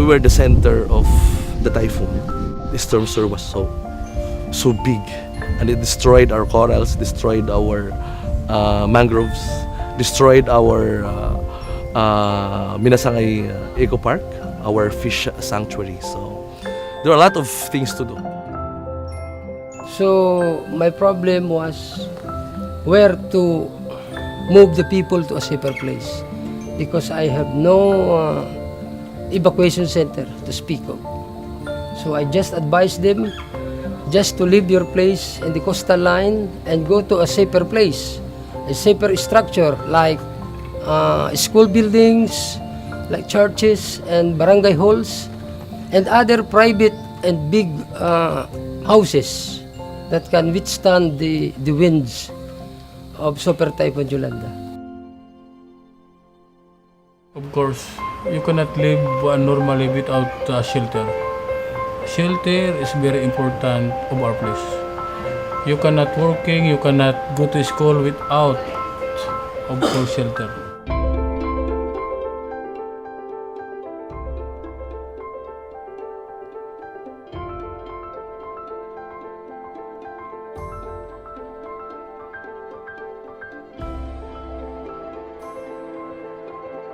we were the center of the typhoon. The storm surge was so big, and it destroyed our corals, destroyed our mangroves, destroyed our Minasangay Eco Park, our fish sanctuary. So there are a lot of things to do. So my problem was where to move the people to a safer place, because I have no evacuation center to speak of. So I just advised them just to leave your place in the coastal line and go to a safer place, a safer structure like school buildings, like churches and barangay halls, and other private and big houses that can withstand the winds of Super Typhoon Yolanda. Of course, you cannot live normally without shelter. Shelter is very important of our place. You cannot working, you cannot go to school without, of course, shelter.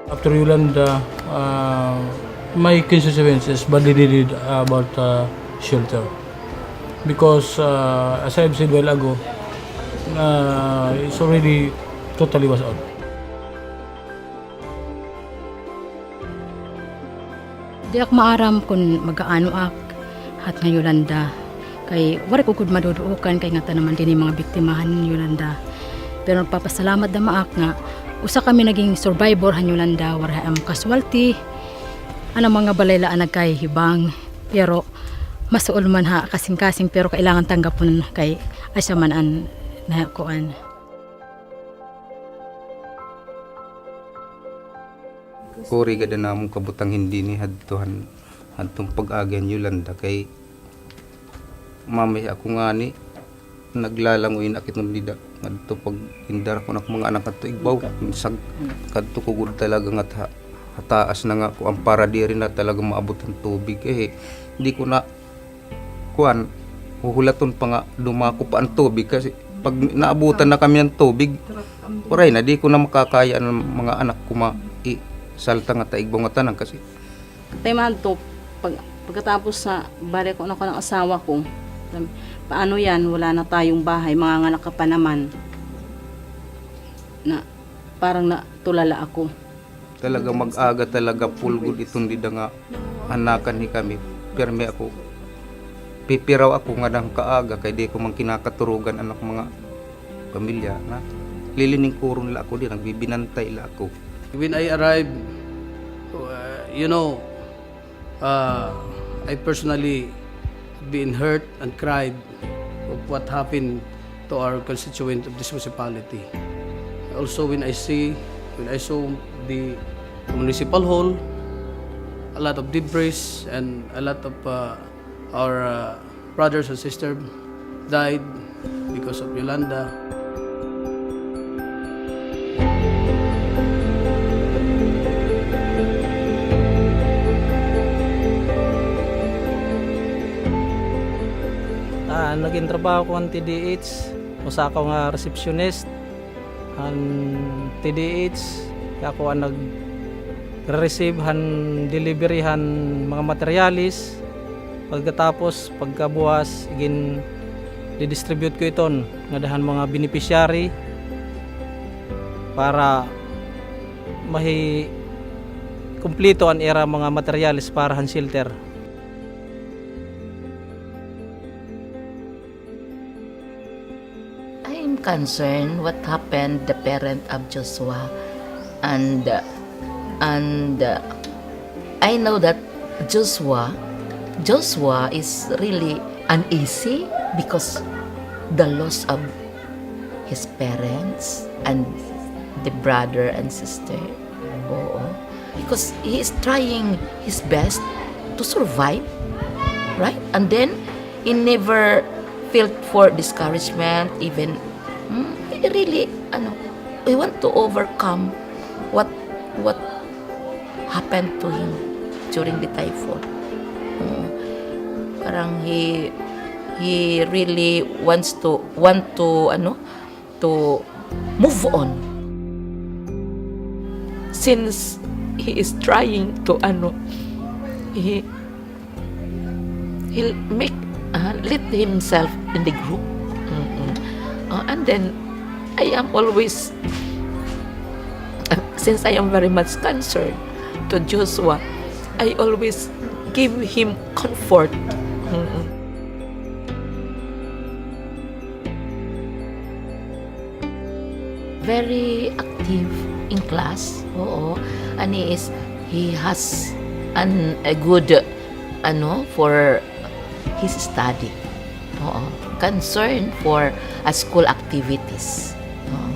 After Yolanda, my consequences badly needed about shelter, because as I've said a while ago, it's already totally was out. Di ako maaram kung mag-aano ak at nga Yolanda. Kay wala ko kud maduduokan kay nga naman din yung mga biktimahan ni Yolanda. Pero nagpapasalamat na maak nga usa kami naging survivor han Yolanda, wala am casualty. Ano mga balaylaan nagkay hibang, pero masuol man ha kasing-kasing, pero kailangan tanggapon kay asya man an nakuan. Kuri gada namong kabutang hindi ni hadtuhan hadtong pag-agyan Yolanda kay mamay ako nga ni naglalangoy na kitong nida ngadto pag indar ko na mga anak kadto igbaw sag kadto ko gud talaga nga hataas na nga ko ang para diri na talaga maabot ang tubig hindi ko na kuan huhulaton pa nga dumako pa ang tubig kasi pag naabutan na kami ng tubig oray na di ko na makakaya ng mga anak ko salta nga taigbaw nga tanan kasi tayman to pagkatapos sa bari ko na ko ng asawa ko, paano yan, wala na tayong bahay, mga anak ka pa naman, na parang natulala ako. Talaga mag-aga talaga pulgod itong dida nga anakan ni kami. Pirmi ako, pipiraw ako nga ng kaaga kay di ko man kinakaturugan anak mga pamilya na lilining kuron la ako di nagbibinantay la ako. When I arrived, I personally been hurt and cried of what happened to our constituent of this municipality. Also, when I saw the municipal hall, a lot of debris and a lot of our brothers and sisters died because of Yolanda. Naging trabaho ko ang TDH, usa ako nga receptionist ang TDH, ako ang nag-receive han delivery han mga materialis. Pagkatapos pagkabuwas igin di-distribute ko iton nga dahan mga beneficiary para mahi kumpleto ang era mga materialis para han shelter. Concerned what happened the parent of Joshua, and I know that Joshua is really uneasy because the loss of his parents and the brother and sister. Because he is trying his best to survive, right? And then he never felt for discouragement, even really we want to overcome what happened to him during the typhoon. Parang he really want to move on. Since he is trying to he'll make let himself in the group. And then I am always since I am very much concerned to Joshua, I always give him comfort. Very active in class. Oo. And he has a good for his study. Oo. Concern for school activities. Oo.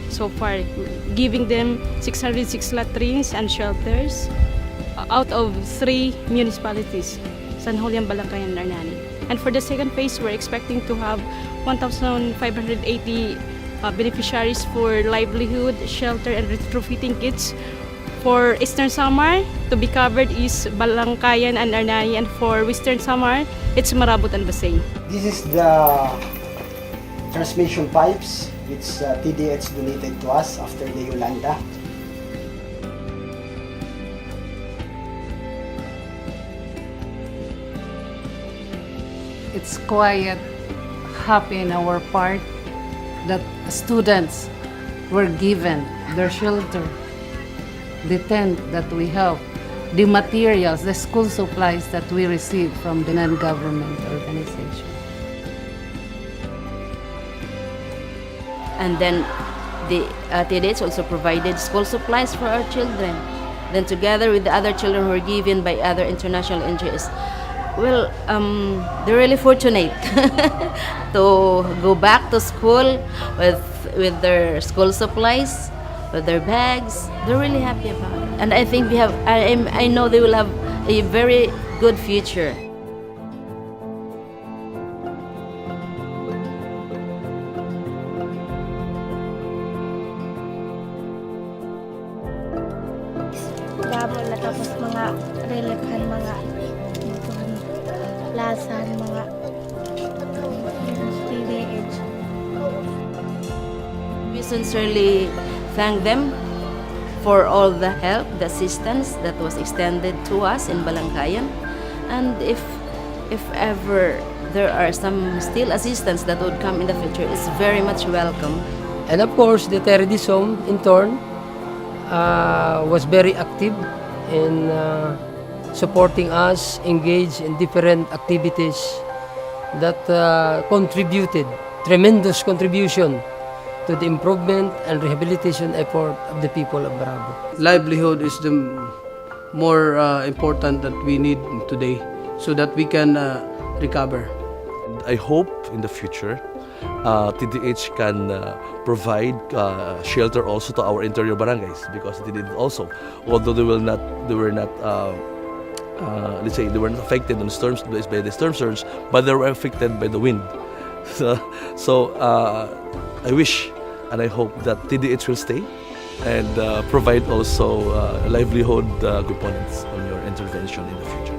So far, giving them 606 latrines and shelters out of 3 municipalities, San Julian, Balangkayan, and Arnani. And for the second phase, we're expecting to have 1,580 beneficiaries for livelihood, shelter, and retrofitting kits. For Eastern Samar, to be covered is Balangkayan and Arnani, and for Western Samar, it's Marabot and Basay. This is the transmission pipes which TDH donated to us after the Yolanda. It's quite happy in our part that students were given their shelter, the tent that we have, the materials, the school supplies that we receive from the non-government organization. And then the TDH also provided school supplies for our children. Then together with the other children who were given by other international NGOs, well, they're really fortunate to go back to school with their school supplies, with their bags. They're really happy about it. And I think I know they will have a very good future. Dabol na tapos mga relevant mga lasan mga TDH. We sincerely thank them for all the help, the assistance that was extended to us in Balangkayan. And if ever there are some still assistance that would come in the future, it's very much welcome. And of course, the Teredis Home in turn was very active in supporting us, engaged in different activities that contributed, tremendous contribution to the improvement and rehabilitation effort of the people of Barabo. Livelihood is the more important that we need today so that we can recover. I hope in the future TDH can provide shelter also to our interior barangays, because they did also, although they were not let's say they were not affected on storms by the storm surge, but they were affected by the wind. So I wish and I hope that TDH will stay and provide also livelihood components on your intervention in the future.